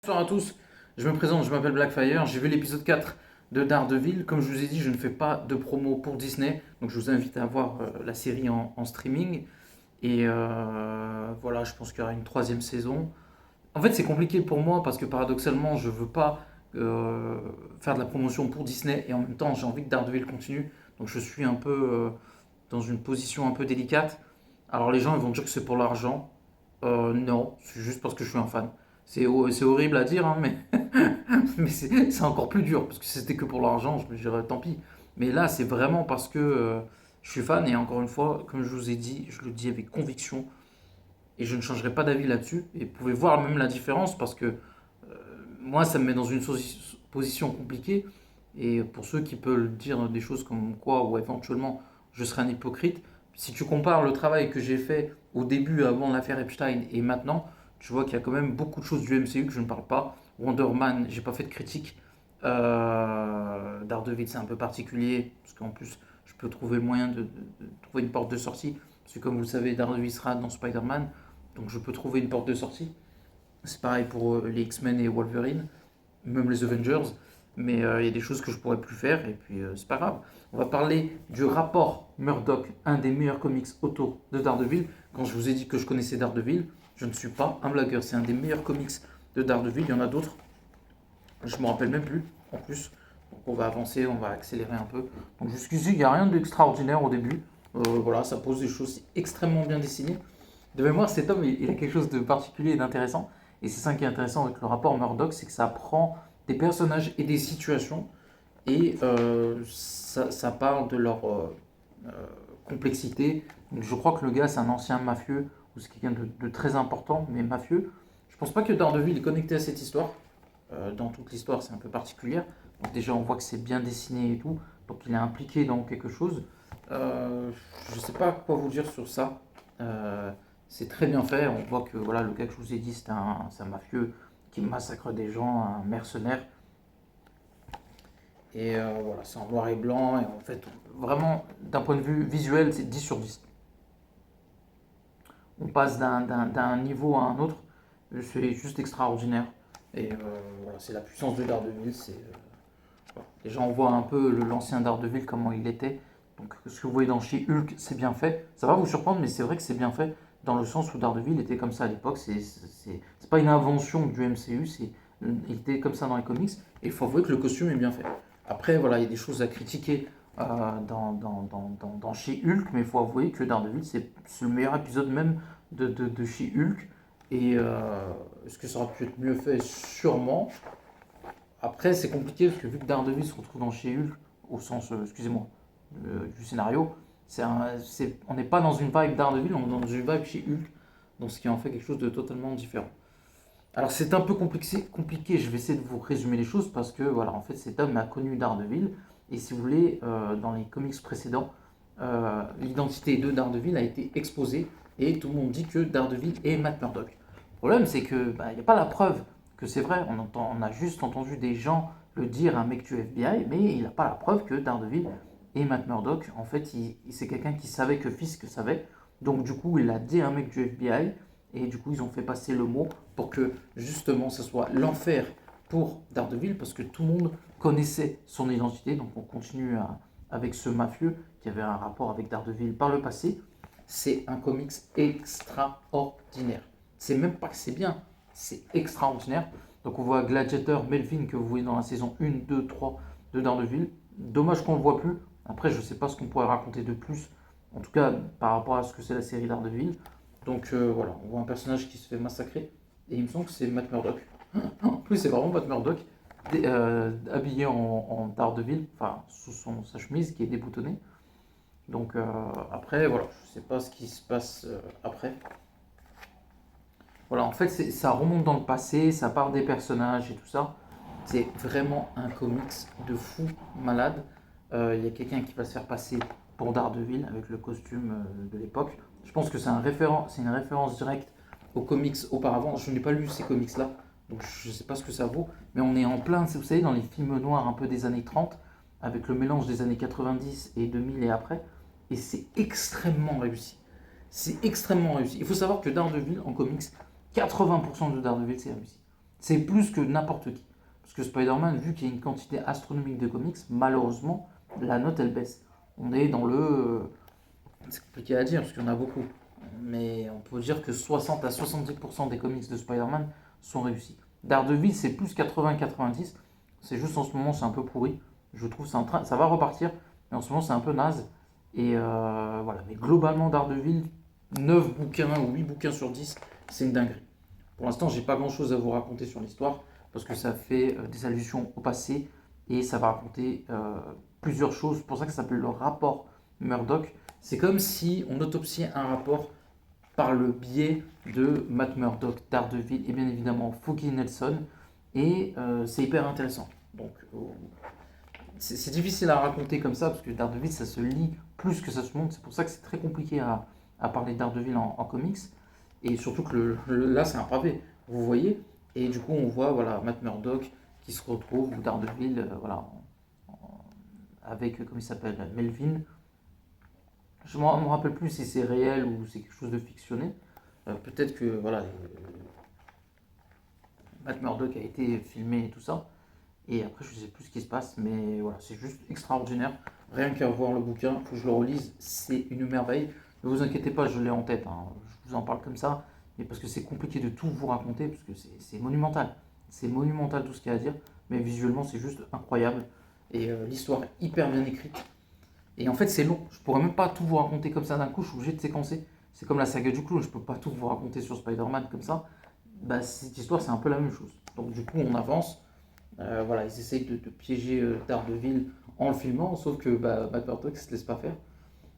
Bonsoir à tous, je me présente, je m'appelle Blackfire, j'ai vu l'épisode 4 de Daredevil. Comme je vous ai dit, je ne fais pas de promo pour Disney, donc je vous invite à voir la série en streaming. Et voilà, je pense qu'il y aura une troisième saison. En fait, c'est compliqué pour moi parce que paradoxalement, je ne veux pas faire de la promotion pour Disney et en même temps, j'ai envie que Daredevil continue. Donc je suis un peu dans une position un peu délicate. Alors les gens ils vont dire que c'est pour l'argent. Non, c'est juste parce que je suis un fan. C'est horrible à dire, hein, mais, mais c'est encore plus dur, parce que si c'était que pour l'argent, je me dirais tant pis. Mais là, c'est vraiment parce que je suis fan, et encore une fois, comme je vous ai dit, je le dis avec conviction, et je ne changerai pas d'avis là-dessus. Et vous pouvez voir même la différence, parce que moi, ça me met dans une position compliquée, et pour ceux qui peuvent dire des choses comme quoi, ou éventuellement, je serai un hypocrite, si tu compares le travail que j'ai fait au début, avant l'affaire Epstein, et maintenant, tu vois qu'il y a quand même beaucoup de choses du MCU que je ne parle pas. Wonder Man, j'ai pas fait de critique. Daredevil, c'est un peu particulier, parce qu'en plus, je peux trouver le moyen de trouver une porte de sortie. Parce que comme vous le savez, Daredevil sera dans Spider-Man, donc je peux trouver une porte de sortie. C'est pareil pour les X-Men et Wolverine, même les Avengers. Mais il y a des choses que je pourrais plus faire, et puis c'est pas grave. On va parler du rapport Murdoch, un des meilleurs comics auto de Daredevil. Quand je vous ai dit que je connaissais Daredevil, je ne suis pas un blagueur. C'est un des meilleurs comics de Daredevil. Il y en a d'autres, je ne me rappelle même plus, en plus. Donc on va avancer, on va accélérer un peu. Donc jusqu'ici, il n'y a rien d'extraordinaire au début. Voilà, ça pose des choses extrêmement bien dessinées. De mémoire, cet homme, il a quelque chose de particulier et d'intéressant. Et c'est ça qui est intéressant avec le rapport Murdoch, c'est que ça prend des personnages et des situations et ça parle de leur euh, complexité. Donc je crois que le gars, c'est un ancien mafieux, ou c'est quelqu'un de très important, mais mafieux. Je pense pas que Daredevil est connecté à cette histoire. Dans toute l'histoire, c'est un peu particulière. Donc déjà, on voit que c'est bien dessiné et tout. Donc il est impliqué dans quelque chose. Je sais pas quoi vous dire sur ça. Euh, c'est très bien fait. On voit que voilà, le gars que je vous ai dit, c'est un mafieux qui massacre des gens, un mercenaire. Et voilà, c'est en noir et blanc. Et en fait, vraiment, d'un point de vue visuel, c'est 10 sur 10. On passe d'un niveau à un autre. C'est juste extraordinaire. Et voilà, c'est la puissance de Daredevil. Voilà. Déjà, on voit un peu l'ancien Daredevil, comment il était. Donc, ce que vous voyez dans She-Hulk, c'est bien fait. Ça va vous surprendre, mais c'est vrai que c'est bien fait dans le sens où Daredevil était comme ça à l'époque. C'est pas une invention du MCU, il était comme ça dans les comics. Et il faut avouer que le costume est bien fait. Après, voilà, il y a des choses à critiquer dans She-Hulk, mais il faut avouer que Daredevil, c'est le meilleur épisode même de She-Hulk. Et est-ce que ça aurait pu être mieux fait? Sûrement. Après, c'est compliqué parce que vu que Daredevil se retrouve dans She-Hulk, au sens, excusez-moi, du scénario, on n'est pas dans une vibe Daredevil, on est dans une vibe She-Hulk, donc ce qui en fait quelque chose de totalement différent. Alors c'est un peu compliqué, je vais essayer de vous résumer les choses parce que voilà, en fait cet homme a connu Daredevil et si vous voulez, dans les comics précédents, l'identité de Daredevil a été exposée et tout le monde dit que Daredevil est Matt Murdock. Le problème c'est que il n'y a pas la preuve que c'est vrai, on a juste entendu des gens le dire à un mec du FBI, mais il n'a pas la preuve que Daredevil est Matt Murdock. En fait, c'est quelqu'un qui savait que Fisk savait, donc du coup il l'a dit à un mec du FBI et du coup ils ont fait passer le mot pour que justement ce soit l'enfer pour Daredevil parce que tout le monde connaissait son identité. Donc on continue avec ce mafieux qui avait un rapport avec Daredevil par le passé. C'est un comics extraordinaire. C'est même pas que c'est bien, c'est extraordinaire. Donc on voit Gladiator, Melvin que vous voyez dans la saison 1, 2, 3 de Daredevil. Dommage qu'on ne le voit plus. Après, je ne sais pas ce qu'on pourrait raconter de plus, en tout cas par rapport à ce que c'est la série Daredevil. Donc voilà, on voit un personnage qui se fait massacrer. Et il me semble que c'est Matt Murdock. En plus, c'est vraiment Matt Murdock, habillé en Daredevil, enfin sous sa chemise qui est déboutonnée. Donc après, voilà, je ne sais pas ce qui se passe après. Voilà, en fait, ça remonte dans le passé, ça part des personnages et tout ça. C'est vraiment un comics de fou malade. Il y a quelqu'un qui va se faire passer pour Daredevil avec le costume de l'époque. Je pense que c'est une référence directe aux comics auparavant. Je n'ai pas lu ces comics-là, donc je ne sais pas ce que ça vaut. Mais on est en plein, vous savez, dans les films noirs un peu des années 30, avec le mélange des années 90 et 2000 et après. Et c'est extrêmement réussi. C'est extrêmement réussi. Il faut savoir que Daredevil en comics, 80% de Daredevil c'est réussi. C'est plus que n'importe qui. Parce que Spider-Man, vu qu'il y a une quantité astronomique de comics, malheureusement, la note elle baisse. On est dans c'est compliqué à dire parce qu'il y en a beaucoup. Mais on peut dire que 60 à 70% des comics de Spider-Man sont réussis. Daredevil, c'est plus 80-90. C'est juste en ce moment, c'est un peu pourri. Je trouve ça va repartir. Mais en ce moment, c'est un peu naze. Et voilà. Mais globalement, Daredevil, 9 bouquins ou 8 bouquins sur 10, c'est une dinguerie. Pour l'instant, j'ai pas grand chose à vous raconter sur l'histoire parce que ça fait des allusions au passé et ça va raconter plusieurs choses. C'est pour ça que ça s'appelle le rapport Murdoch. C'est comme si on autopsiait un rapport par le biais de Matt Murdock, Daredevil et bien évidemment Foggy Nelson. Et c'est hyper intéressant. Donc c'est difficile à raconter comme ça parce que Daredevil ça se lit plus que ça se montre. C'est pour ça que c'est très compliqué à parler de Daredevil en comics. Et surtout que là c'est un pavé, vous voyez. Et du coup on voit voilà, Matt Murdock qui se retrouve, ou Daredevil, voilà, avec, comment il s'appelle, Melvin. Je ne me rappelle plus si c'est réel ou c'est quelque chose de fictionné. Peut-être que voilà, Matt Murdock a été filmé et tout ça. Et après, je ne sais plus ce qui se passe, mais voilà, c'est juste extraordinaire. Rien qu'à voir le bouquin, il faut que je le relise, c'est une merveille. Ne vous inquiétez pas, je l'ai en tête, hein. Je vous en parle comme ça, mais parce que c'est compliqué de tout vous raconter, parce que c'est monumental. C'est monumental tout ce qu'il y a à dire, mais visuellement, c'est juste incroyable. Et l'histoire est hyper bien écrite. Et en fait, c'est long. Je pourrais même pas tout vous raconter comme ça d'un coup. Je suis obligé de séquencer. C'est comme la saga du clown. Je peux pas tout vous raconter sur Spider-Man comme ça. Bah, cette histoire, c'est un peu la même chose. Donc, du coup, on avance. Voilà, ils essayent de piéger Daredevil en le filmant. Sauf que bah, Matt Murdock ne se laisse pas faire.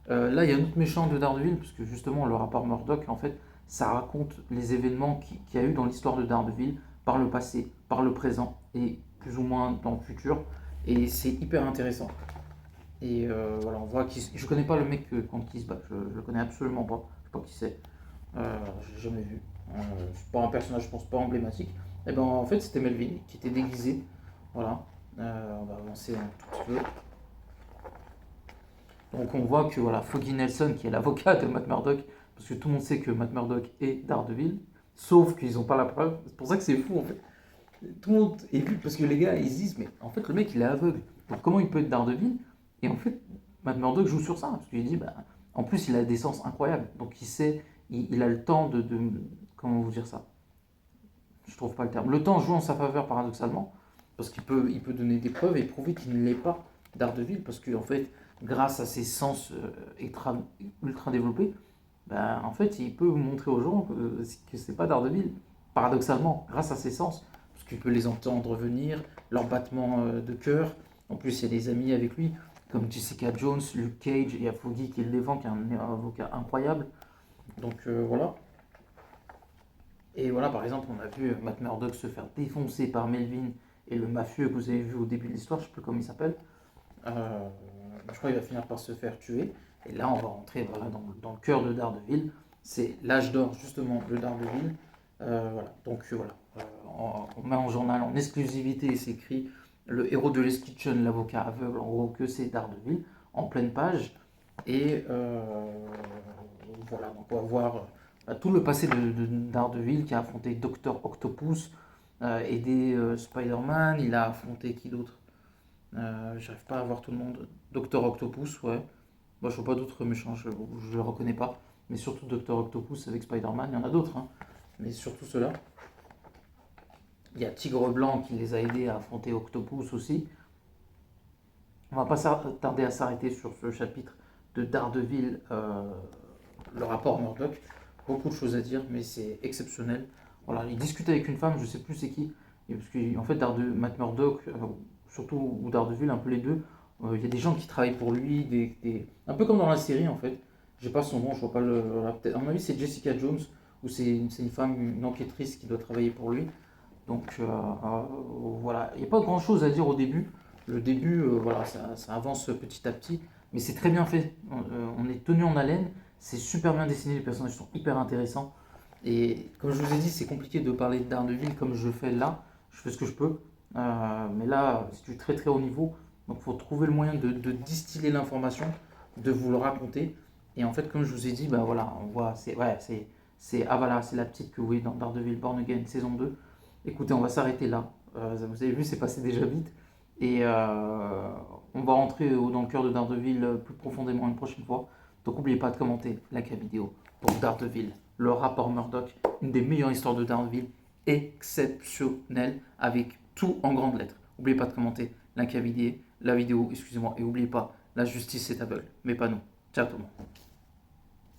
Là, il y a un autre méchant de Daredevil. Parce que justement, le rapport Murdock, en fait, ça raconte les événements qu'il y a eu dans l'histoire de Daredevil par le passé, par le présent et plus ou moins dans le futur. Et c'est hyper intéressant. Et voilà, on voit qu'il. Je connais pas le mec contre qui il se bat, je le connais absolument pas. Je sais pas qui c'est. J'ai jamais vu. C'est pas un personnage, je pense, pas emblématique. Et ben en fait, c'était Melvin qui était déguisé. Voilà. On va avancer un tout petit peu. Donc on voit que voilà, Foggy Nelson, qui est l'avocat de Matt Murdock, parce que tout le monde sait que Matt Murdock est Daredevil, sauf qu'ils n'ont pas la preuve. C'est pour ça que c'est fou en fait. Tout le monde est vu parce que les gars ils se disent mais en fait le mec il est aveugle. Donc comment il peut être Daredevil? Et en fait Matt Murdock joue sur ça parce qu'il dit bah en plus il a des sens incroyables. Donc il sait, il a le temps comment vous dire ça? Je trouve pas le terme. Le temps joue en sa faveur paradoxalement parce qu'il peut donner des preuves et prouver qu'il ne l'est pas Daredevil parce qu'en fait grâce à ses sens ultra développés, ben, en fait il peut montrer aux gens que c'est pas Daredevil paradoxalement grâce à ses sens parce qu'il peut les entendre venir, leurs battements de cœur. En plus, il y a des amis avec lui, comme Jessica Jones, Luke Cage, et il y a Foggy qui est le défend, qui est un avocat incroyable. Donc voilà. Et voilà, par exemple, on a vu Matt Murdock se faire défoncer par Melvin et le mafieux que vous avez vu au début de l'histoire, je ne sais plus comment il s'appelle. Euh, je crois qu'il va finir par se faire tuer. Et là, on va rentrer voilà, dans le cœur de Daredevil. C'est l'âge d'or, justement, de Daredevil. Voilà. Donc voilà. On met en journal en exclusivité, et c'est écrit le héros de Les Kitchen, l'avocat aveugle, en gros, que c'est Daredevil, en pleine page. Et voilà, donc on va voir tout le passé de Daredevil qui a affronté Docteur Octopus, aidé Spider-Man. Il a affronté qui d'autre? J'arrive pas à voir tout le monde. Docteur Octopus, ouais. Moi, je vois pas d'autres méchants, je le reconnais pas. Mais surtout Docteur Octopus avec Spider-Man, il y en a d'autres, hein. Mais surtout ceux-là. Il y a Tigre Blanc qui les a aidés à affronter Octopus aussi. On va pas tarder à s'arrêter sur ce chapitre de Daredevil, le rapport Murdoch. Beaucoup de choses à dire, mais c'est exceptionnel. Voilà, il discute avec une femme, je sais plus c'est qui. Et parce que, en fait, Matt Murdock, surtout, ou Daredevil, un peu les deux, il y a des gens qui travaillent pour lui, un peu comme dans la série en fait. J'ai pas son nom, je vois pas le. À mon avis, c'est Jessica Jones, ou c'est une femme, une enquêtrice qui doit travailler pour lui. Donc voilà, il n'y a pas grand chose à dire au début. Le début, voilà, ça avance petit à petit, mais c'est très bien fait. On est tenu en haleine, c'est super bien dessiné, les personnages sont hyper intéressants. Et comme je vous ai dit, c'est compliqué de parler de Daredevil comme je fais là. Je fais ce que je peux. Mais là, c'est du très très haut niveau. Donc il faut trouver le moyen de distiller l'information, de vous le raconter. Et en fait, comme je vous ai dit, bah voilà, on voit, c'est ouais, c'est ah voilà, c'est la petite que vous voyez dans Daredevil Born Again saison 2. Écoutez, on va s'arrêter là. Vous avez vu, c'est passé déjà vite. Et on va rentrer dans le cœur de Daredevil plus profondément une prochaine fois. Donc n'oubliez pas de commenter, liker la vidéo pour Daredevil, le rapport Murdoch, une des meilleures histoires de Daredevil, exceptionnelle, avec tout en grandes lettres. N'oubliez pas de commenter, liker la vidéo, excusez-moi, et n'oubliez pas, la justice est aveugle, mais pas nous. Ciao tout le monde.